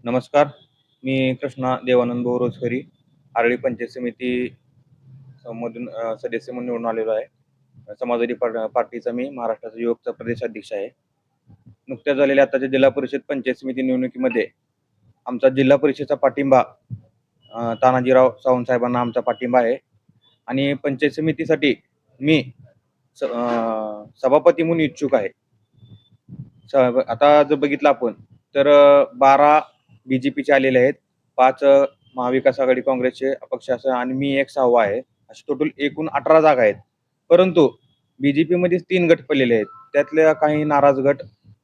नमस्कार. मी कृष्णा देवानंद बोरोजकरी, आरळी पंचायत समिती मधून सदस्य म्हणून निवडून आलेलो आहे. समाजवादी पार्टीचा मी महाराष्ट्राचा युवकचा प्रदेशाध्यक्ष आहे. नुकत्याच झालेल्या आताच्या जिल्हा परिषद पंचायत समिती निवडणुकीमध्ये आमचा जिल्हा परिषदचा पाठिंबा तानाजीराव सावंत साहेबांना आमचा पाठिंबा आहे आणि पंचायत समितीसाठी मी सभापती म्हणून इच्छुक आहे. आता जर बघितलं आपण तर 12 BJPचे आलेले आहेत, 5 महाविकास आघाडी काँग्रेसचे अपक्ष असं आणि मी एक 6वा आहे. असे टोटल एकूण 18 जागा आहेत. परंतु BJPमध्येच 3 गट पडलेले आहेत. त्यातल्या काही नाराज गट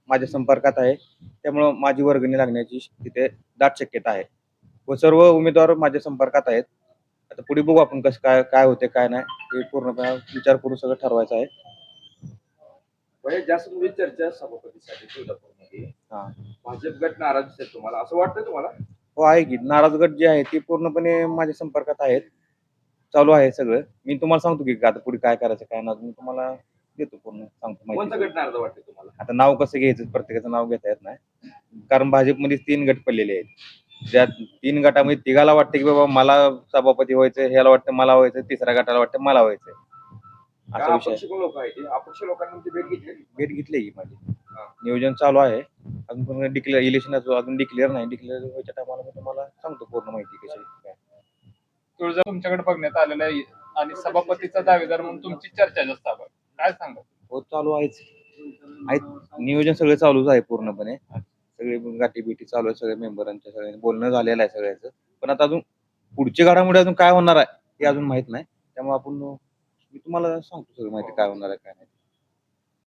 माझ्या संपर्कात आहे. त्यामुळं माझी वर्गणी लागण्याची तिथे दाट शक्यता आहे व सर्व उमेदवार माझ्या संपर्कात आहेत. आता पुढे बघू आपण कसं काय काय होते काय नाही हे पूर्णतः विचार करून सगळं ठरवायचं आहे. जास्त म्हणजे चर्चा सभापतीसाठी तुळजापूरमध्ये हां. भाजप गट नाराज दिसेल तुम्हाला असं वाटतं तुम्हाला? हो आहे की. नाराज गट जे आहे ते पूर्णपणे माझ्या संपर्कात आहेत. चालू आहे सगळं. मी तुम्हाला सांगतो की आता पुढे काय करायचं काय नाही. मी तुम्हाला देतो पूर्ण सांगतो कोणता माहिती. गट नाराज वाटतं तुम्हाला? आता नाव कसं घ्यायचं प्रत्येकाचं नाव घेता येत नाही. कारण भाजपमध्ये 3 गट पडलेले आहेत. ज्या 3 गटामध्ये तिघाला वाटतं की बाबा मला सभापती व्हायचं, ह्याला वाटतं मला व्हायचं, तिसऱ्या गटाला वाटतं मला व्हायचं. असा विषय अपक्ष लोक आहेत ते अपक्ष लोकांची भेट घेतली. भेट घेतली की माझी. नियोजन चालू आहे. अजून पण इलेक्शन अजून डिक्लेअर नाही. डिक्लेअर व्हायच्या टायमाला मी तुम्हाला सांगतो पूर्ण माहिती कशी काय. तुळजा तुमच्याकडे बघण्यात आलेला आहे आणि सभापतीचा दावेदार म्हणून तुमची चर्चा जास्त आहे. काय सांगा? हो चालू आहेच. नियोजन सगळं चालूच आहे पूर्णपणे. सगळे गाठी-भेटी चालू आहे सगळ्या मेंबरांच्या सगळ्यांचं बोलणं झालेलं आहे सगळ्याचं. पण आता अजून पुढची घडामोडी अजून काय होणार आहे हे अजून माहित नाही. त्यामुळे आपण मी तुम्हाला सांगतो सगळी माहिती काय होणार आहे काय नाही.